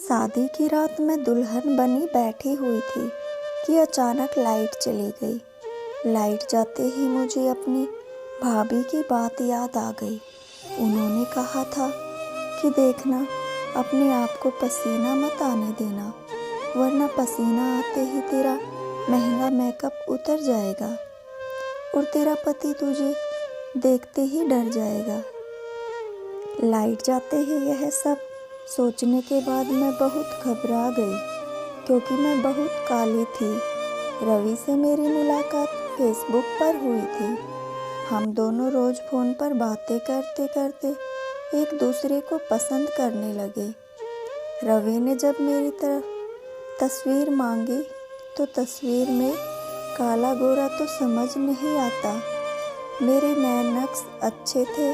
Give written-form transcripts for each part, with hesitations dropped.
शादी की रात मैं दुल्हन बनी बैठी हुई थी कि अचानक लाइट चली गई। लाइट जाते ही मुझे अपनी भाभी की बात याद आ गई। उन्होंने कहा था कि देखना, अपने आप को पसीना मत आने देना, वरना पसीना आते ही तेरा महंगा मेकअप उतर जाएगा और तेरा पति तुझे देखते ही डर जाएगा। लाइट जाते ही यह सब सोचने के बाद मैं बहुत घबरा गई, क्योंकि मैं बहुत काली थी। रवि से मेरी मुलाकात फेसबुक पर हुई थी। हम दोनों रोज़ फ़ोन पर बातें करते करते एक दूसरे को पसंद करने लगे। रवि ने जब मेरी तरफ तस्वीर मांगी तो तस्वीर में काला गोरा तो समझ नहीं आता। मेरे नैन नक्श अच्छे थे,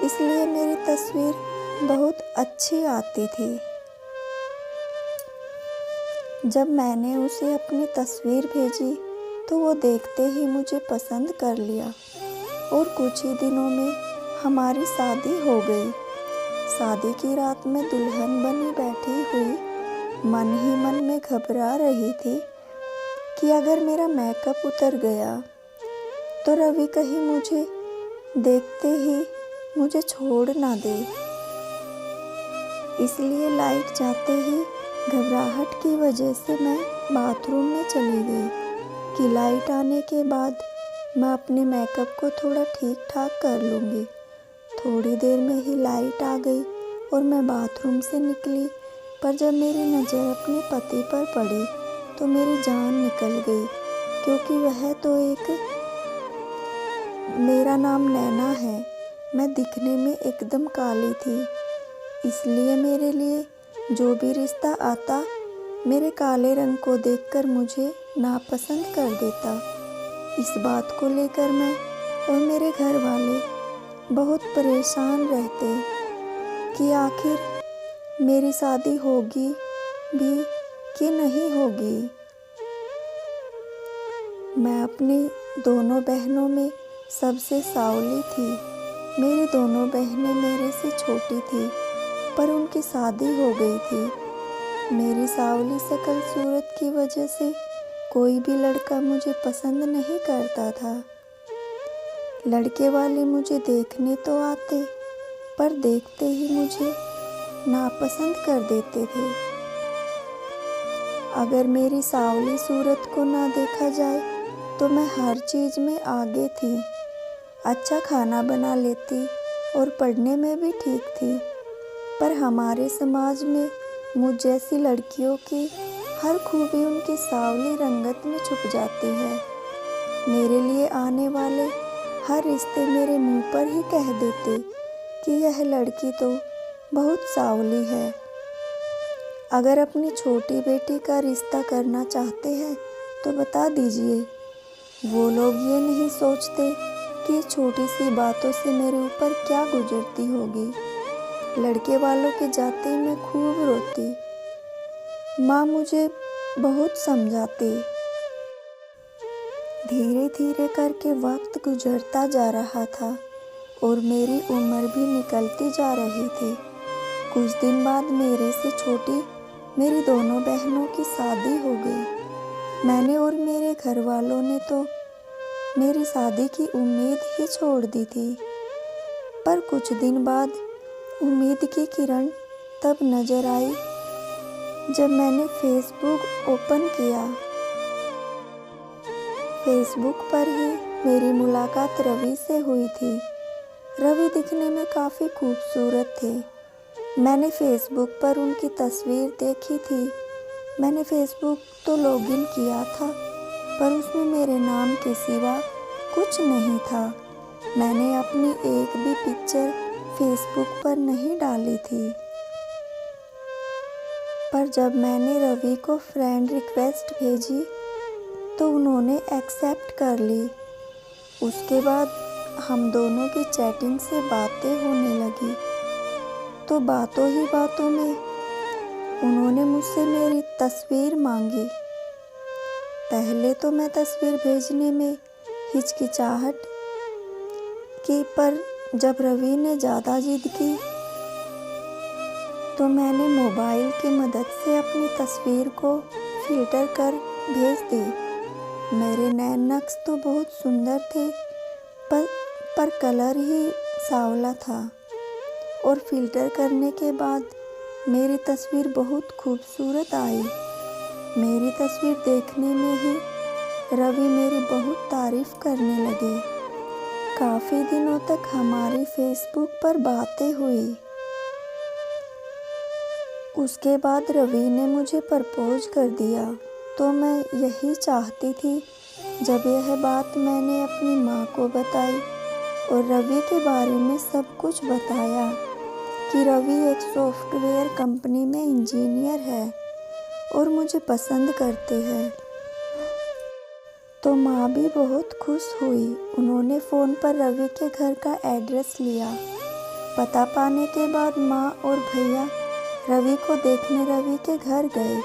इसलिए मेरी तस्वीर बहुत अच्छी आती थी। जब मैंने उसे अपनी तस्वीर भेजी तो वो देखते ही मुझे पसंद कर लिया और कुछ ही दिनों में हमारी शादी हो गई। शादी की रात में दुल्हन बनी बैठी हुई मन ही मन में घबरा रही थी कि अगर मेरा मेकअप उतर गया तो रवि कहीं मुझे देखते ही मुझे छोड़ ना दे। इसलिए लाइट जाते ही घबराहट की वजह से मैं बाथरूम में चली गई कि लाइट आने के बाद मैं अपने मेकअप को थोड़ा ठीक ठाक कर लूँगी। थोड़ी देर में ही लाइट आ गई और मैं बाथरूम से निकली, पर जब मेरी नज़र अपने पति पर पड़ी तो मेरी जान निकल गई, क्योंकि वह तो मेरा नाम नैना है। मैं दिखने में एकदम काली थी, इसलिए मेरे लिए जो भी रिश्ता आता मेरे काले रंग को देखकर मुझे नापसंद कर देता। इस बात को लेकर मैं और मेरे घर वाले बहुत परेशान रहते कि आखिर मेरी शादी होगी भी कि नहीं होगी। मैं अपनी दोनों बहनों में सबसे सावली थी। मेरी दोनों बहनें मेरे से छोटी थी, पर उनकी शादी हो गई थी। मेरी सावली शकल सूरत की वजह से कोई भी लड़का मुझे पसंद नहीं करता था। लड़के वाले मुझे देखने तो आते, पर देखते ही मुझे नापसंद कर देते थे। अगर मेरी सावली सूरत को ना देखा जाए तो मैं हर चीज़ में आगे थी। अच्छा खाना बना लेती और पढ़ने में भी ठीक थी, पर हमारे समाज में मुझ जैसी लड़कियों की हर खूबी उनकी सावली रंगत में छुप जाती है। मेरे लिए आने वाले हर रिश्ते मेरे मुंह पर ही कह देते कि यह लड़की तो बहुत सावली है। अगर अपनी छोटी बेटी का रिश्ता करना चाहते हैं तो बता दीजिए। वो लोग ये नहीं सोचते कि छोटी सी बातों से मेरे ऊपर क्या गुजरती होगी। लड़के वालों के जाते ही मैं खूब रोती। माँ मुझे बहुत समझाती। धीरे धीरे करके वक्त गुजरता जा रहा था और मेरी उम्र भी निकलती जा रही थी। कुछ दिन बाद मेरे से छोटी मेरी दोनों बहनों की शादी हो गई। मैंने और मेरे घर वालों ने तो मेरी शादी की उम्मीद ही छोड़ दी थी, पर कुछ दिन बाद उम्मीद की किरण तब नज़र आई जब मैंने फेसबुक ओपन किया। फेसबुक पर ही मेरी मुलाकात रवि से हुई थी। रवि दिखने में काफ़ी खूबसूरत थे। मैंने फेसबुक पर उनकी तस्वीर देखी थी। मैंने फेसबुक तो लॉगिन किया था, पर उसमें मेरे नाम के सिवा कुछ नहीं था। मैंने अपनी एक भी पिक्चर फेसबुक पर नहीं डाली थी, पर जब मैंने रवि को फ्रेंड रिक्वेस्ट भेजी तो उन्होंने एक्सेप्ट कर ली। उसके बाद हम दोनों की चैटिंग से बातें होने लगी, तो बातों ही बातों में उन्होंने मुझसे मेरी तस्वीर मांगी। पहले तो मैं तस्वीर भेजने में हिचकिचाहट की, पर जब रवि ने ज़्यादा जिद की तो मैंने मोबाइल की मदद से अपनी तस्वीर को फ़िल्टर कर भेज दी। मेरे नैन नक्श तो बहुत सुंदर थे, पर कलर ही सांवला था, और फ़िल्टर करने के बाद मेरी तस्वीर बहुत खूबसूरत आई। मेरी तस्वीर देखने में ही रवि मेरी बहुत तारीफ़ करने लगे। काफ़ी दिनों तक हमारी फेसबुक पर बातें हुई। उसके बाद रवि ने मुझे प्रपोज कर दिया। तो मैं यही चाहती थी। जब यह बात मैंने अपनी माँ को बताई और रवि के बारे में सब कुछ बताया कि रवि एक सॉफ्टवेयर कंपनी में इंजीनियर है और मुझे पसंद करते हैं, तो माँ भी बहुत खुश हुई। उन्होंने फ़ोन पर रवि के घर का एड्रेस लिया। पता पाने के बाद माँ और भैया रवि को देखने रवि के घर गए।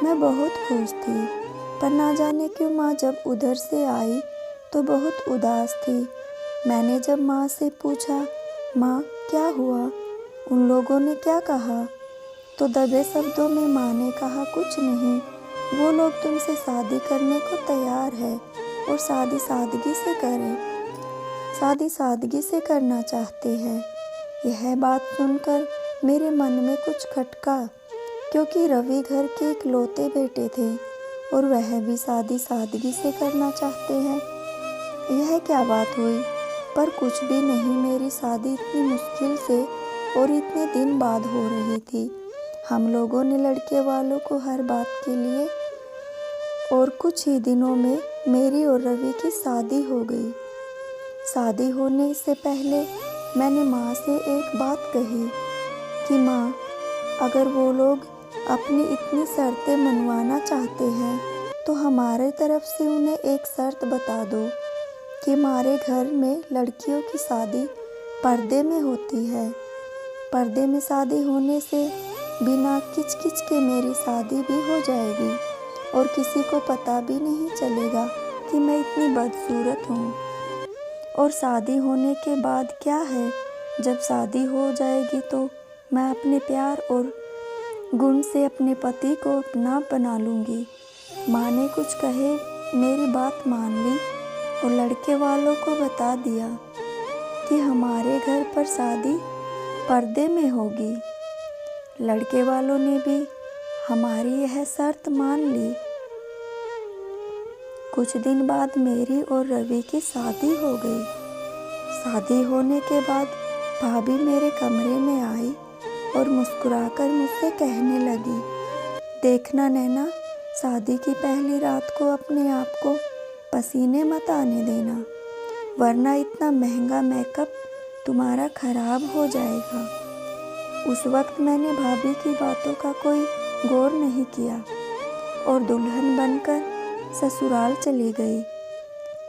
मैं बहुत खुश थी, पर ना जाने क्यों माँ जब उधर से आई तो बहुत उदास थी। मैंने जब माँ से पूछा, माँ क्या हुआ, उन लोगों ने क्या कहा, तो दबे शब्दों में माँ ने कहा, कुछ नहीं, वो लोग तुमसे शादी करने को तैयार है और शादी सादगी से करना चाहते हैं। यह बात सुनकर मेरे मन में कुछ खटका, क्योंकि रवि घर के इकलौते बेटे थे और वह भी शादी सादगी से करना चाहते हैं। यह क्या बात हुई? पर कुछ भी नहीं, मेरी शादी इतनी मुश्किल से और इतने दिन बाद हो रही थी। हम लोगों ने लड़के वालों को हर बात के लिए, और कुछ ही दिनों में मेरी और रवि की शादी हो गई। शादी होने से पहले मैंने माँ से एक बात कही कि माँ, अगर वो लोग अपनी इतनी शर्तें मनवाना चाहते हैं तो हमारे तरफ से उन्हें एक शर्त बता दो कि हमारे घर में लड़कियों की शादी पर्दे में होती है। पर्दे में शादी होने से बिना किच-किच के मेरी शादी भी हो जाएगी और किसी को पता भी नहीं चलेगा कि मैं इतनी बदसूरत हूँ। और शादी होने के बाद क्या है, जब शादी हो जाएगी तो मैं अपने प्यार और गुण से अपने पति को अपना बना लूँगी। माँ ने कुछ कहे मेरी बात मान ली और लड़के वालों को बता दिया कि हमारे घर पर शादी पर्दे में होगी। लड़के वालों ने भी हमारी यह शर्त मान ली। कुछ दिन बाद मेरी और रवि की शादी हो गई। शादी होने के बाद भाभी मेरे कमरे में आई और मुस्कुराकर मुझसे कहने लगी, देखना नैना, शादी की पहली रात को अपने आप को पसीने मत आने देना, वरना इतना महंगा मेकअप तुम्हारा खराब हो जाएगा। उस वक्त मैंने भाभी की बातों का कोई गौर नहीं किया और दुल्हन बनकर ससुराल चली गई।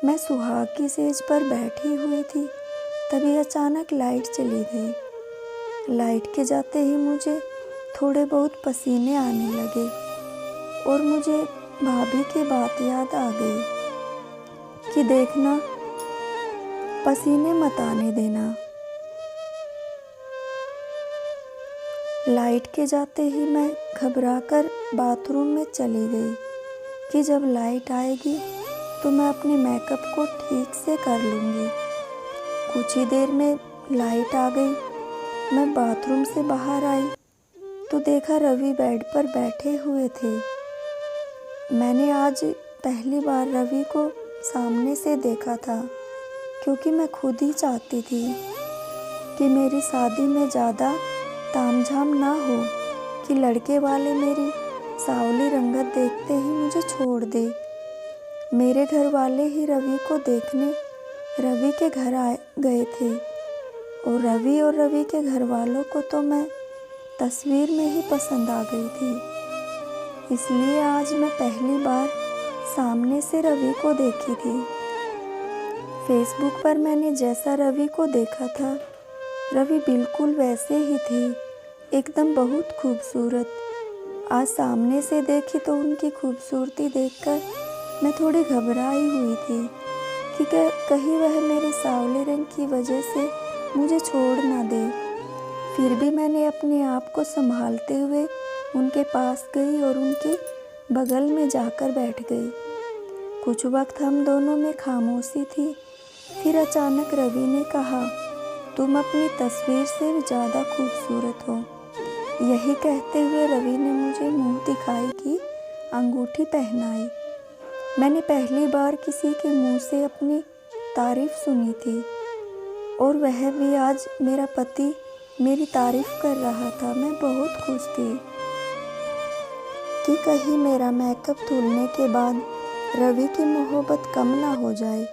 मैं सुहाग की सेज पर बैठी हुई थी, तभी अचानक लाइट चली गई। लाइट के जाते ही मुझे थोड़े बहुत पसीने आने लगे और मुझे भाभी की बात याद आ गई कि देखना, पसीने मत आने देना। लाइट के जाते ही मैं घबराकर बाथरूम में चली गई कि जब लाइट आएगी तो मैं अपने मेकअप को ठीक से कर लूँगी। कुछ ही देर में लाइट आ गई। मैं बाथरूम से बाहर आई तो देखा रवि बेड पर बैठे हुए थे। मैंने आज पहली बार रवि को सामने से देखा था, क्योंकि मैं खुद ही चाहती थी कि मेरी शादी में ज़्यादा तामझाम ना हो, कि लड़के वाले मेरी सांवली रंगत देखते ही मुझे छोड़ दे। मेरे घर वाले ही रवि को देखने रवि के घर आए गए थे और रवि के घर वालों को तो मैं तस्वीर में ही पसंद आ गई थी। इसलिए आज मैं पहली बार सामने से रवि को देखी थी। फेसबुक पर मैंने जैसा रवि को देखा था, रवि बिल्कुल वैसे ही थे, एकदम बहुत खूबसूरत। आज सामने से देखी तो उनकी खूबसूरती देखकर मैं थोड़ी घबराई हुई थी कि कहीं वह मेरे सांवले रंग की वजह से मुझे छोड़ ना दे। फिर भी मैंने अपने आप को संभालते हुए उनके पास गई और उनके बगल में जाकर बैठ गई। कुछ वक्त हम दोनों में खामोशी थी। फिर अचानक रवि ने कहा, तुम अपनी तस्वीर से भी ज़्यादा खूबसूरत हो। यही कहते हुए रवि ने मुझे मुंह दिखाई की अंगूठी पहनाई। मैंने पहली बार किसी के मुंह से अपनी तारीफ सुनी थी, और वह भी आज मेरा पति मेरी तारीफ कर रहा था। मैं बहुत खुश थी कि कहीं मेरा मेकअप धुलने के बाद रवि की मोहब्बत कम ना हो जाए।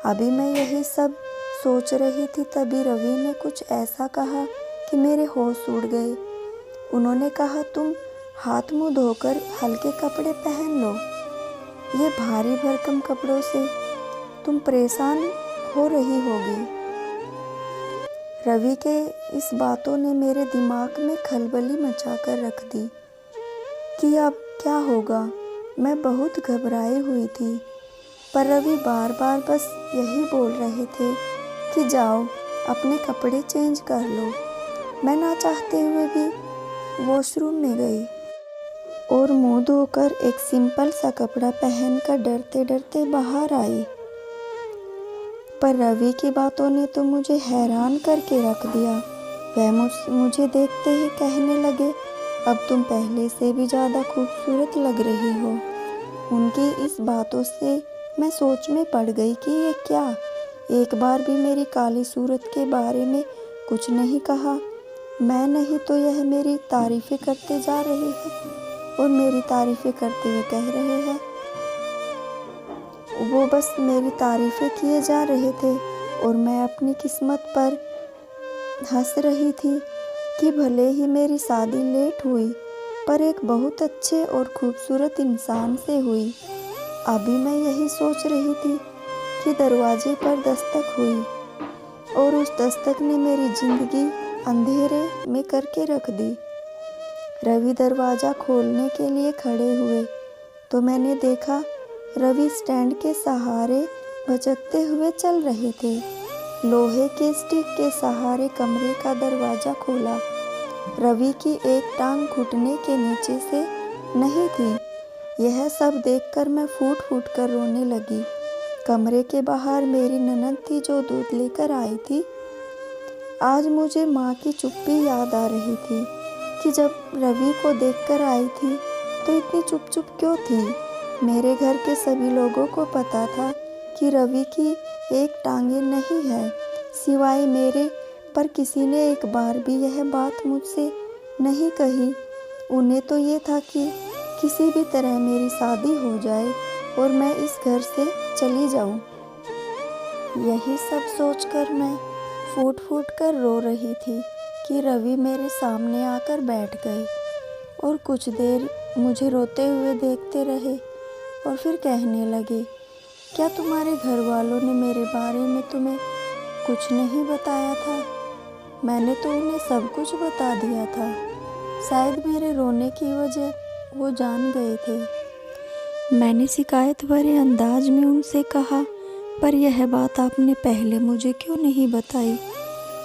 अभी मैं यही सब सोच रही थी, तभी रवि ने कुछ ऐसा कहा कि मेरे होश उड़ गए। उन्होंने कहा, तुम हाथ मुंह धोकर हल्के कपड़े पहन लो। ये भारी भरकम कपड़ों से तुम परेशान हो रही होगी। रवि के इस बातों ने मेरे दिमाग में खलबली मचा कर रख दी कि अब क्या होगा। मैं बहुत घबराई हुई थी, पर रवि बार बार बस यही बोल रहे थे कि जाओ अपने कपड़े चेंज कर लो। मैं ना चाहते हुए भी वॉशरूम में गई और मुंह धोकर एक सिंपल सा कपड़ा पहनकर डरते डरते बाहर आई। पर रवि की बातों ने तो मुझे हैरान करके रख दिया। वह मुझे देखते ही कहने लगे, अब तुम पहले से भी ज़्यादा खूबसूरत लग रही हो। उनकी इस बातों से मैं सोच में पड़ गई कि ये क्या, एक बार भी मेरी काली सूरत के बारे में कुछ नहीं कहा। मैं नहीं तो यह मेरी तारीफ़ें करते जा रहे हैं और मेरी तारीफ़ें करते हुए कह रहे हैं। वो बस मेरी तारीफ़ें किए जा रहे थे और मैं अपनी किस्मत पर हंस रही थी कि भले ही मेरी शादी लेट हुई, पर एक बहुत अच्छे और खूबसूरत इंसान से हुई। अभी मैं यही सोच रही थी कि दरवाजे पर दस्तक हुई और उस दस्तक ने मेरी ज़िंदगी अंधेरे में करके रख दी। रवि दरवाज़ा खोलने के लिए खड़े हुए तो मैंने देखा रवि स्टैंड के सहारे भटकते हुए चल रहे थे। लोहे के स्टिक के सहारे कमरे का दरवाज़ा खोला। रवि की एक टांग घुटने के नीचे से नहीं थी। यह सब देखकर मैं फूट फूट कर रोने लगी। कमरे के बाहर मेरी ननद थी जो दूध लेकर आई थी। आज मुझे माँ की चुप्पी याद आ रही थी कि जब रवि को देखकर आई थी तो इतनी चुप चुप क्यों थी। मेरे घर के सभी लोगों को पता था कि रवि की एक टांगे नहीं है सिवाय मेरे, पर किसी ने एक बार भी यह बात मुझसे नहीं कही। उन्हें तो ये था कि किसी भी तरह मेरी शादी हो जाए और मैं इस घर से चली जाऊं। यही सब सोचकर मैं फूट फूट कर रो रही थी कि रवि मेरे सामने आकर बैठ गए और कुछ देर मुझे रोते हुए देखते रहे और फिर कहने लगे, क्या तुम्हारे घर वालों ने मेरे बारे में तुम्हें कुछ नहीं बताया था? मैंने तो उन्हें सब कुछ बता दिया था। शायद मेरे रोने की वजह वो जान गए थे। मैंने शिकायत भरे अंदाज में उनसे कहा, पर यह बात आपने पहले मुझे क्यों नहीं बताई?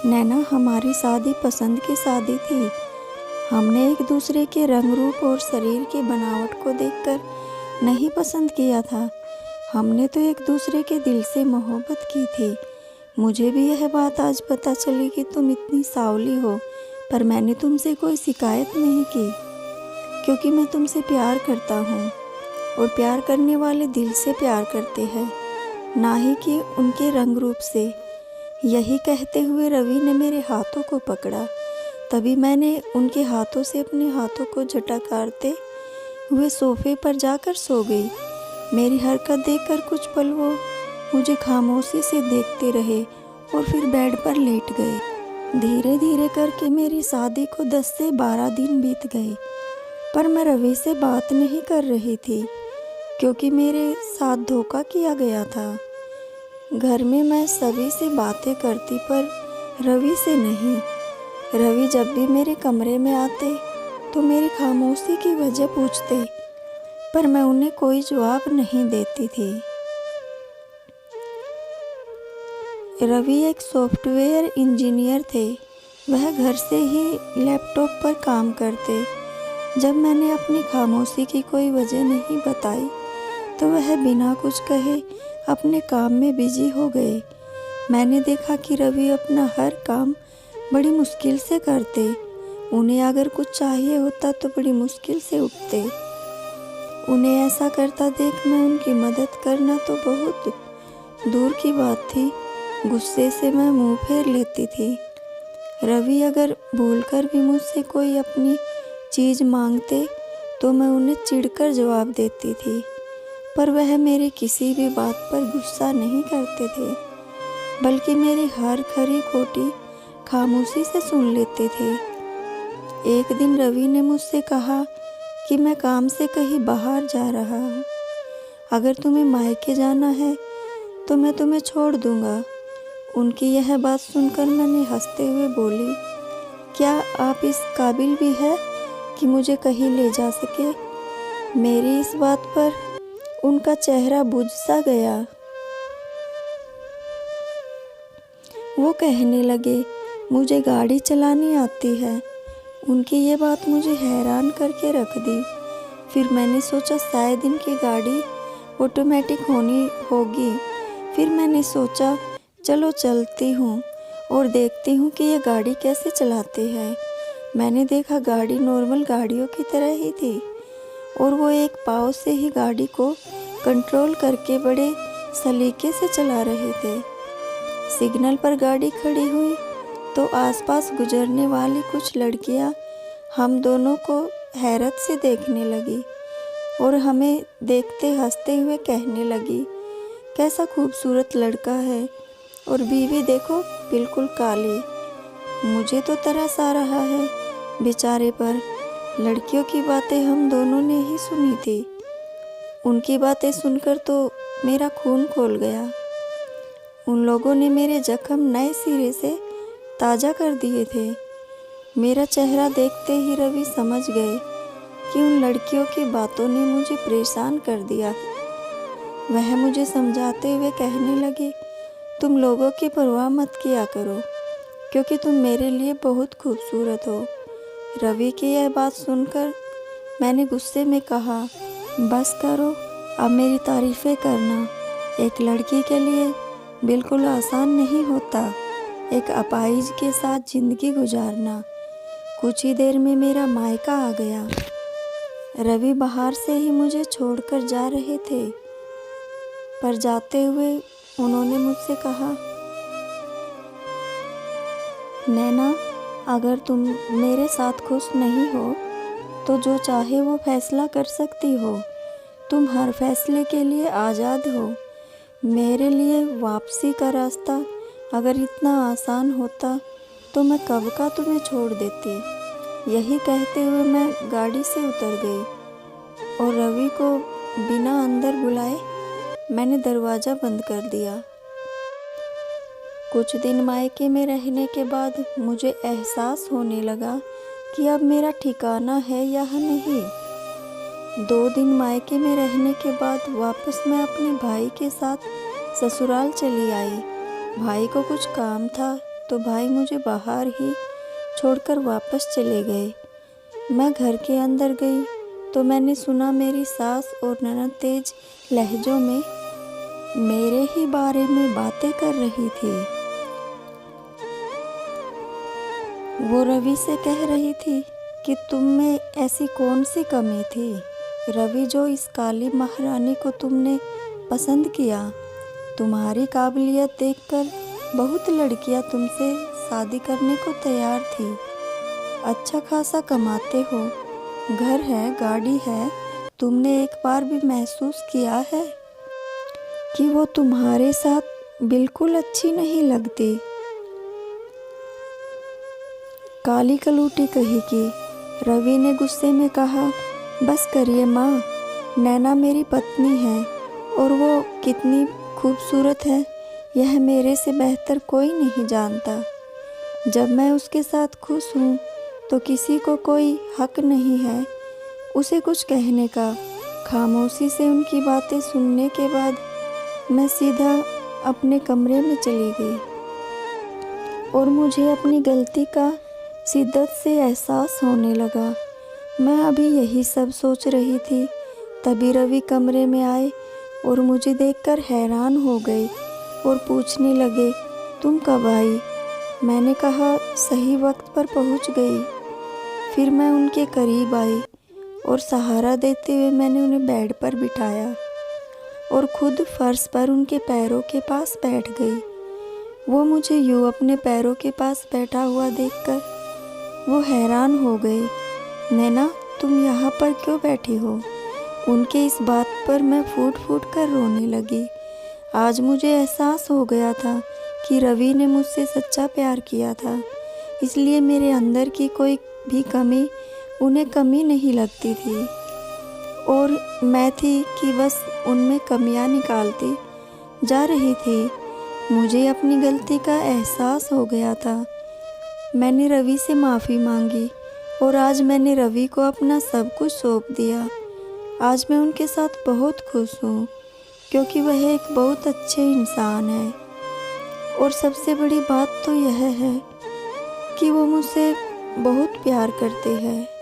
नैना, हमारी शादी पसंद की शादी थी। हमने एक दूसरे के रंग रूप और शरीर की बनावट को देखकर नहीं पसंद किया था। हमने तो एक दूसरे के दिल से मोहब्बत की थी। मुझे भी यह बात आज पता चली कि तुम इतनी सावली हो, पर मैंने तुमसे कोई शिकायत नहीं की, क्योंकि मैं तुमसे प्यार करता हूँ और प्यार करने वाले दिल से प्यार करते हैं, ना ही कि उनके रंग रूप से। यही कहते हुए रवि ने मेरे हाथों को पकड़ा। तभी मैंने उनके हाथों से अपने हाथों को झटकारते हुए सोफे पर जाकर सो गई। मेरी हरकत देखकर कुछ पल वो मुझे खामोशी से देखते रहे और फिर बेड पर लेट गए। धीरे धीरे करके मेरी शादी को 10 से 12 दिन बीत गए, पर मैं रवि से बात नहीं कर रही थी क्योंकि मेरे साथ धोखा किया गया था। घर में मैं सभी से बातें करती, पर रवि से नहीं। रवि जब भी मेरे कमरे में आते तो मेरी खामोशी की वजह पूछते, पर मैं उन्हें कोई जवाब नहीं देती थी। रवि एक सॉफ्टवेयर इंजीनियर थे वह घर से ही लैपटॉप पर काम करते। जब मैंने अपनी खामोशी की कोई वजह नहीं बताई तो वह बिना कुछ कहे अपने काम में बिजी हो गए। मैंने देखा कि रवि अपना हर काम बड़ी मुश्किल से करते। उन्हें अगर कुछ चाहिए होता तो बड़ी मुश्किल से उठते। उन्हें ऐसा करता देख मैं उनकी मदद करना तो बहुत दूर की बात थी, गुस्से से मैं मुंह फेर लेती थी। रवि अगर भूलकर भी मुझसे कोई अपनी चीज़ मांगते तो मैं उन्हें चिढ़कर जवाब देती थी, पर वह मेरी किसी भी बात पर गुस्सा नहीं करते थे, बल्कि मेरी हर खरी खोटी खामोशी से सुन लेते थे। एक दिन रवि ने मुझसे कहा कि मैं काम से कहीं बाहर जा रहा हूँ, अगर तुम्हें मायके जाना है तो मैं तुम्हें छोड़ दूँगा। उनकी यह बात सुनकर मैंने हंसते हुए बोली, क्या आप इस काबिल भी है कि मुझे कहीं ले जा सके? मेरी इस बात पर उनका चेहरा बुझ सा गया। वो कहने लगे, मुझे गाड़ी चलानी आती है। उनकी ये बात मुझे हैरान करके रख दी। फिर मैंने सोचा शायद इनकी गाड़ी ऑटोमेटिक होनी होगी। फिर मैंने सोचा चलो चलती हूँ और देखती हूँ कि ये गाड़ी कैसे चलाते हैं। मैंने देखा गाड़ी नॉर्मल गाड़ियों की तरह ही थी और वो एक पाँव से ही गाड़ी को कंट्रोल करके बड़े सलीके से चला रहे थे। सिग्नल पर गाड़ी खड़ी हुई तो आसपास गुजरने वाली कुछ लड़कियां हम दोनों को हैरत से देखने लगी और हमें देखते हंसते हुए कहने लगी, कैसा खूबसूरत लड़का है और बीवी देखो बिल्कुल काली। मुझे तो तरस आ रहा है बेचारे पर। लड़कियों की बातें हम दोनों ने ही सुनी थी। उनकी बातें सुनकर तो मेरा खून खौल गया। उन लोगों ने मेरे जख्म नए सिरे से ताज़ा कर दिए थे। मेरा चेहरा देखते ही रवि समझ गए कि उन लड़कियों की बातों ने मुझे परेशान कर दिया। वह मुझे समझाते हुए कहने लगे, तुम लोगों की परवाह मत किया करो क्योंकि तुम मेरे लिए बहुत खूबसूरत हो। रवि की यह बात सुनकर मैंने गुस्से में कहा, बस करो, अब मेरी तारीफ़ें करना। एक लड़की के लिए बिल्कुल आसान नहीं होता एक अपाहिज के साथ ज़िंदगी गुजारना। कुछ ही देर में मेरा मायका आ गया। रवि बाहर से ही मुझे छोड़कर जा रहे थे, पर जाते हुए उन्होंने मुझसे कहा, नैना, अगर तुम मेरे साथ खुश नहीं हो तो जो चाहे वो फैसला कर सकती हो। तुम हर फैसले के लिए आज़ाद हो। मेरे लिए वापसी का रास्ता अगर इतना आसान होता तो मैं कब का तुम्हें छोड़ देती। यही कहते हुए मैं गाड़ी से उतर गई और रवि को बिना अंदर बुलाए मैंने दरवाज़ा बंद कर दिया। कुछ दिन मायके में रहने के बाद मुझे एहसास होने लगा कि अब मेरा ठिकाना है या नहीं। 2 दिन मायके में रहने के बाद वापस मैं अपने भाई के साथ ससुराल चली आई। भाई को कुछ काम था तो भाई मुझे बाहर ही छोड़कर वापस चले गए। मैं घर के अंदर गई तो मैंने सुना मेरी सास और ननद तेज लहजों में मेरे ही बारे में बातें कर रही थी। वो रवि से कह रही थी कि तुम में ऐसी कौन सी कमी थी रवि, जो इस काली महारानी को तुमने पसंद किया। तुम्हारी काबिलियत देखकर बहुत लड़कियां तुमसे शादी करने को तैयार थी। अच्छा खासा कमाते हो, घर है, गाड़ी है। तुमने एक बार भी महसूस किया है कि वो तुम्हारे साथ बिल्कुल अच्छी नहीं लगती? काली कलूटी कही कि रवि ने गुस्से में कहा, बस करिए माँ, नैना मेरी पत्नी है और वो कितनी खूबसूरत है यह मेरे से बेहतर कोई नहीं जानता। जब मैं उसके साथ खुश हूँ तो किसी को कोई हक नहीं है उसे कुछ कहने का। खामोशी से उनकी बातें सुनने के बाद मैं सीधा अपने कमरे में चली गई। और मुझे अपनी गलती का शिद्दत से एहसास होने लगा। मैं अभी यही सब सोच रही थी, तभी रवि कमरे में आए और मुझे देखकर हैरान हो गए और पूछने लगे, तुम कब आई? मैंने कहा, सही वक्त पर पहुंच गई। फिर मैं उनके करीब आई और सहारा देते हुए मैंने उन्हें बेड पर बिठाया और खुद फर्श पर उनके पैरों के पास बैठ गई। वो मुझे यूँ अपने पैरों के पास बैठा हुआ देखकर वो हैरान हो गए। नैना, तुम यहाँ पर क्यों बैठी हो? उनके इस बात पर मैं फूट फूट कर रोने लगी। आज मुझे एहसास हो गया था कि रवि ने मुझसे सच्चा प्यार किया था, इसलिए मेरे अंदर की कोई भी कमी उन्हें कमी नहीं लगती थी और मैं थी कि बस उनमें कमियां निकालती जा रही थी। मुझे अपनी गलती का एहसास हो गया था। मैंने रवि से माफ़ी मांगी और आज मैंने रवि को अपना सब कुछ सौंप दिया। आज मैं उनके साथ बहुत खुश हूँ क्योंकि वह एक बहुत अच्छे इंसान है और सबसे बड़ी बात तो यह है कि वो मुझसे बहुत प्यार करते हैं।